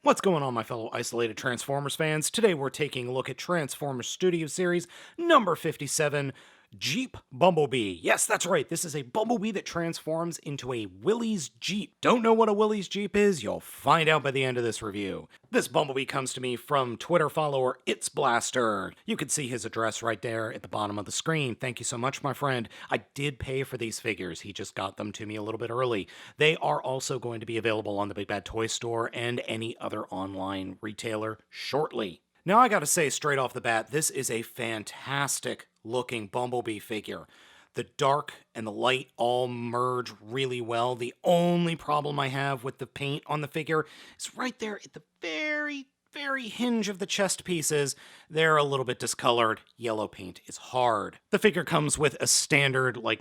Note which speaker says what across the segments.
Speaker 1: What's going on, my fellow isolated Transformers fans? Today we're taking a look at Transformers Studio Series number 57, Jeep Bumblebee. Yes, that's right, this is a Bumblebee that transforms into a Willys Jeep. Don't know what a Willys Jeep is? You'll find out by the end of this review. This Bumblebee comes to me from Twitter follower It's Blaster. You can see his address right there at the bottom of the screen. Thank you so much, my friend. I did pay for these figures. He just got them to me a little bit early. They are also going to be available on the Big Bad Toy Store and any other online retailer shortly. Now, I gotta say straight off the bat, this is a fantastic looking Bumblebee figure. The dark and the light all merge really well. The only problem I have with the paint on the figure is right there at the very hinge of the chest pieces. They're a little bit discolored. Yellow paint is hard. The figure comes with a standard, like,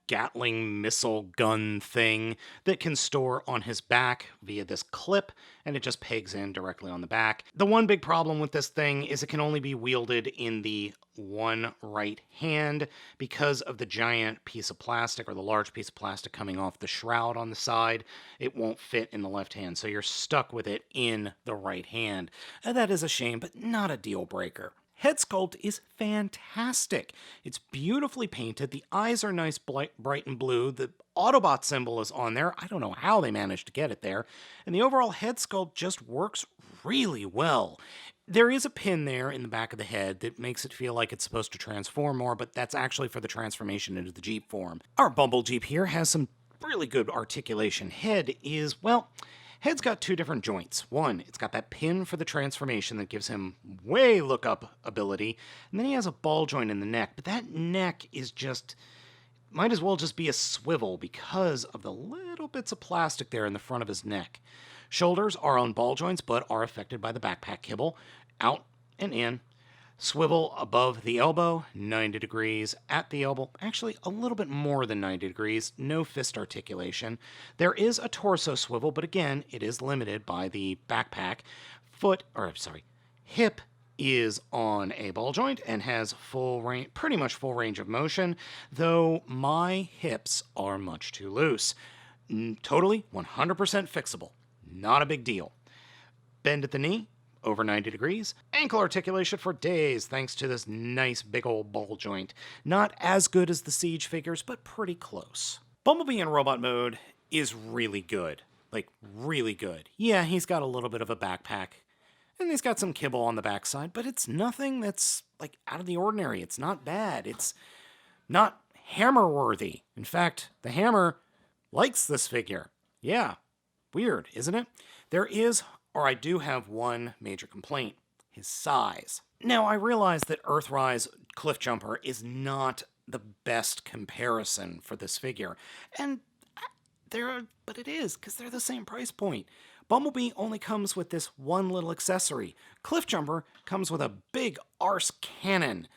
Speaker 1: Gatling missile gun thing that can store on his back via this clip, and it just pegs in directly on the back. The one big problem with this thing is it can only be wielded in the one right hand because of the giant piece of plastic, or the large piece of plastic coming off the shroud on the side. It won't fit in the left hand, so you're stuck with it in the right hand. That is a shame, but not a deal breaker. Head sculpt is fantastic. It's beautifully painted. The eyes are nice, bright and blue. The Autobot symbol is on there. I don't know how they managed to get it there. And the overall head sculpt just works really well. There is a pin there in the back of the head that makes it feel like it's supposed to transform more, but that's actually for the transformation into the Jeep form. Our Bumble Jeep here has some really good articulation. Head's got two different joints. One, it's got that pin for the transformation that gives him way look-up ability, and then he has a ball joint in the neck, but that neck is just, might as well just be a swivel because of the little bits of plastic there in the front of his neck. Shoulders are on ball joints, but are affected by the backpack kibble. Out and in. Swivel above the elbow, 90 degrees at the elbow, actually a little bit more than 90 degrees, no fist articulation. There is a torso swivel, but again, it is limited by the backpack. Hip is on a ball joint and has pretty much full range of motion, though my hips are much too loose. Totally 100% fixable. Not a big deal. Bend at the knee, over 90 degrees. Ankle articulation for days, thanks to this nice big old ball joint. Not as good as the Siege figures, but pretty close. Bumblebee in robot mode is really good. Like, really good. Yeah, he's got a little bit of a backpack, and he's got some kibble on the backside, but it's nothing that's, like, out of the ordinary. It's not bad. It's not hammer-worthy. In fact, the Hammer likes this figure. Yeah, weird, isn't it? I do have one major complaint: his size. Now, I realize that Earthrise Cliffjumper is not the best comparison for this figure, but it is, because they're the same price point. Bumblebee only comes with this one little accessory. Cliffjumper comes with a big arse cannon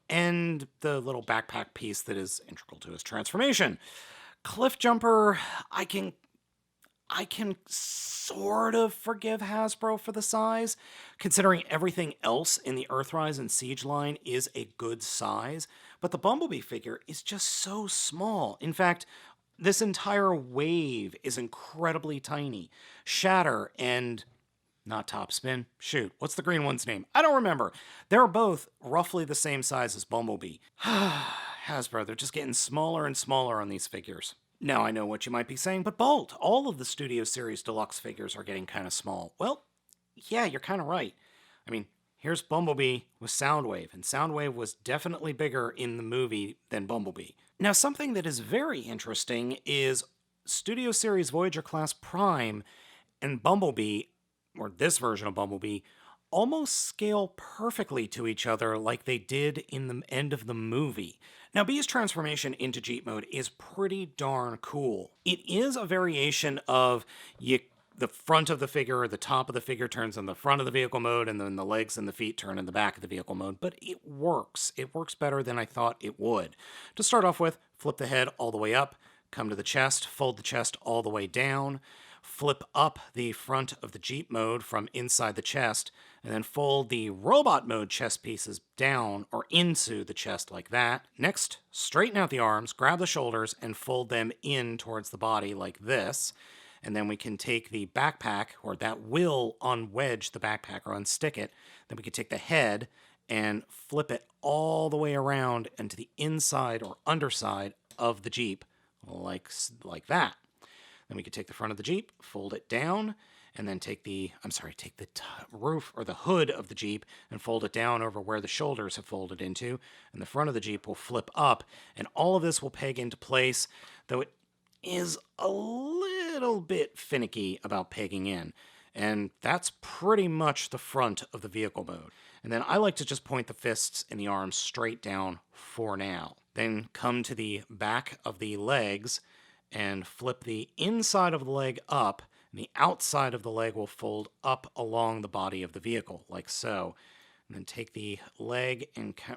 Speaker 1: and the little backpack piece that is integral to his transformation. Cliffjumper, I can sort of forgive Hasbro for the size, considering everything else in the Earthrise and Siege line is a good size, but the Bumblebee figure is just so small. In fact, this entire wave is incredibly tiny. Shatter and... not Topspin. Shoot, what's the green one's name? I don't remember. They're both roughly the same size as Bumblebee. Hasbro, they're just getting smaller and smaller on these figures. Now I know what you might be saying, but Bolt, all of the Studio Series Deluxe figures are getting kind of small. Well, yeah, you're kind of right. I mean, here's Bumblebee with Soundwave, and Soundwave was definitely bigger in the movie than Bumblebee. Now, something that is very interesting is Studio Series Voyager Class Prime and Bumblebee, or this version of Bumblebee, almost scale perfectly to each other like they did in the end of the movie. Now, Bee's transformation into Jeep mode is pretty darn cool. It is a variation of the front of the figure, or the top of the figure turns in the front of the vehicle mode, and then the legs and the feet turn in the back of the vehicle mode, but it works. It works better than I thought it would. To start off with, flip the head all the way up, come to the chest, fold the chest all the way down, flip up the front of the Jeep mode from inside the chest, and then fold the robot mode chest pieces down or into the chest like that. Next, straighten out the arms, grab the shoulders, and fold them in towards the body like this. And then we can take the backpack, or that will unwedge the backpack or unstick it. Then we can take the head and flip it all the way around into the inside or underside of the Jeep, like that. Then we could take the front of the Jeep, fold it down, and then take the roof or the hood of the Jeep and fold it down over where the shoulders have folded into, and the front of the Jeep will flip up, and all of this will peg into place, though it is a little bit finicky about pegging in. And that's pretty much the front of the vehicle mode. And then I like to just point the fists and the arms straight down for now. Then come to the back of the legs and flip the inside of the leg up, and the outside of the leg will fold up along the body of the vehicle, like so. And then take the leg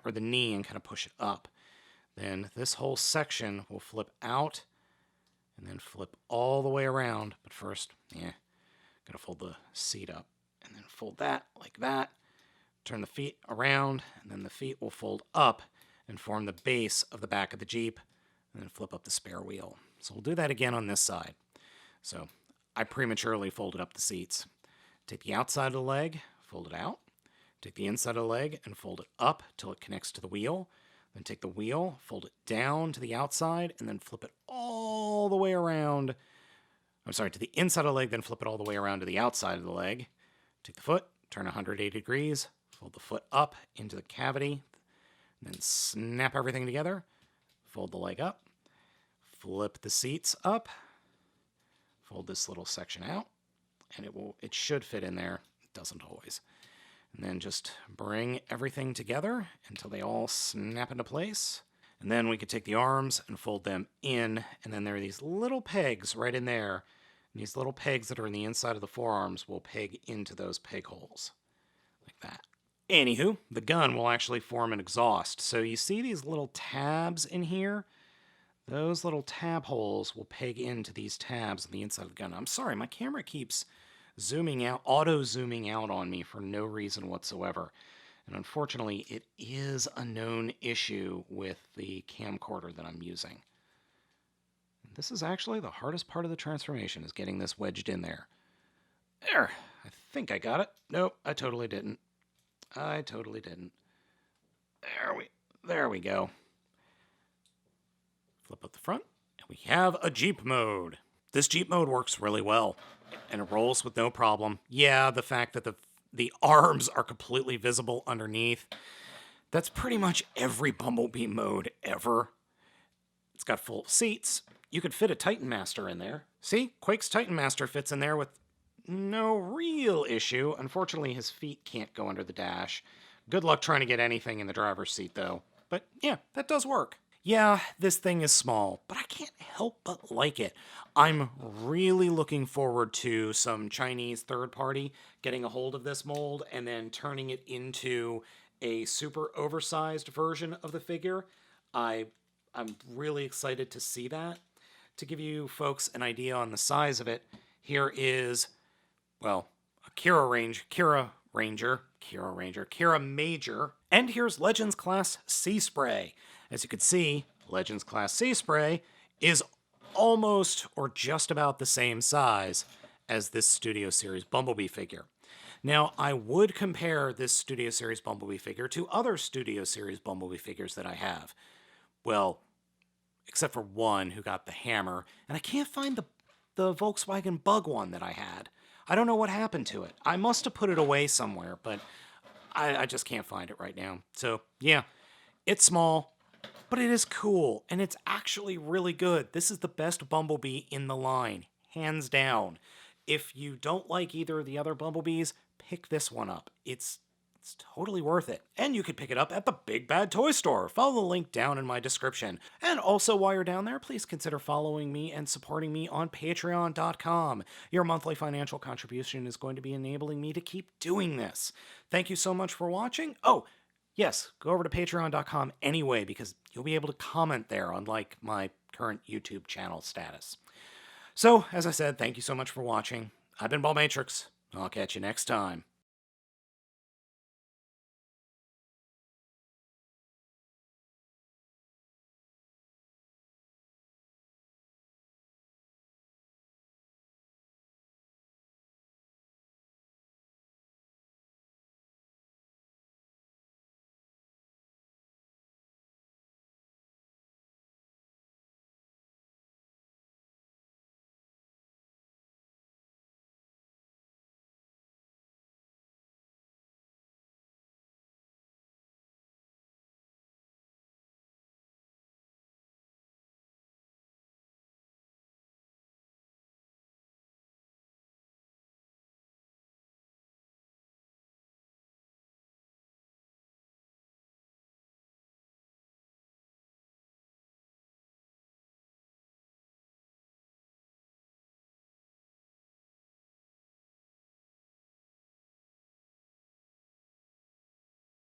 Speaker 1: or the knee and kind of push it up. Then this whole section will flip out and then flip all the way around. But first, gotta fold the seat up and then fold that like that. Turn the feet around, and then the feet will fold up and form the base of the back of the Jeep, and then flip up the spare wheel. So we'll do that again on this side. So I prematurely folded up the seats. Take the outside of the leg, fold it out. Take the inside of the leg and fold it up till it connects to the wheel. Then take the wheel, fold it down to the outside, and then flip it all the way around. To the inside of the leg, then flip it all the way around to the outside of the leg. Take the foot, turn 180 degrees, fold the foot up into the cavity, then snap everything together, fold the leg up, flip the seats up, fold this little section out, and it should fit in there. It doesn't always. And then just bring everything together until they all snap into place. And then we could take the arms and fold them in, and then there are these little pegs right in there. And these little pegs that are in the inside of the forearms will peg into those peg holes, like that. Anywho, the gun will actually form an exhaust. So you see these little tabs in here? Those little tab holes will peg into these tabs on the inside of the gun. I'm sorry, my camera keeps auto-zooming out on me for no reason whatsoever. And unfortunately, it is a known issue with the camcorder that I'm using. This is actually the hardest part of the transformation, is getting this wedged in there. There, I think I got it. Nope, I totally didn't. There we go. Flip up the front, and we have a Jeep mode. This Jeep mode works really well, and it rolls with no problem. Yeah, the fact that the arms are completely visible underneath, that's pretty much every Bumblebee mode ever. It's got full seats. You could fit a Titan Master in there. See, Quake's Titan Master fits in there with no real issue. Unfortunately, his feet can't go under the dash. Good luck trying to get anything in the driver's seat, though. But yeah, that does work. Yeah, this thing is small, but I can't help but like it. I'm really looking forward to some Chinese third party getting a hold of this mold and then turning it into a super oversized version of the figure. I'm really excited to see that. To give you folks an idea on the size of it, here is, well, a Kira Major, and here's Legends Class Sea Spray. As you can see, Legends Class Sea Spray is almost or just about the same size as this Studio Series Bumblebee figure. Now, I would compare this Studio Series Bumblebee figure to other Studio Series Bumblebee figures that I have. Well, except for one who got the hammer, and I can't find the Volkswagen Bug one that I had. I don't know what happened to it. I must have put it away somewhere, but I just can't find it right now. So, yeah, it's small, but it is cool, and it's actually really good. This is the best Bumblebee in the line, hands down. If you don't like either of the other Bumblebees, pick this one up. It's totally worth it. And you could pick it up at the Big Bad Toy Store. Follow the link down in my description. And also, while you're down there, please consider following me and supporting me on patreon.com. Your monthly financial contribution is going to be enabling me to keep doing this. Thank you so much for watching. Oh, yes, go over to patreon.com anyway, because you'll be able to comment there, unlike my current YouTube channel status. So, as I said, thank you so much for watching. I've been Baltmatrix. I'll catch you next time.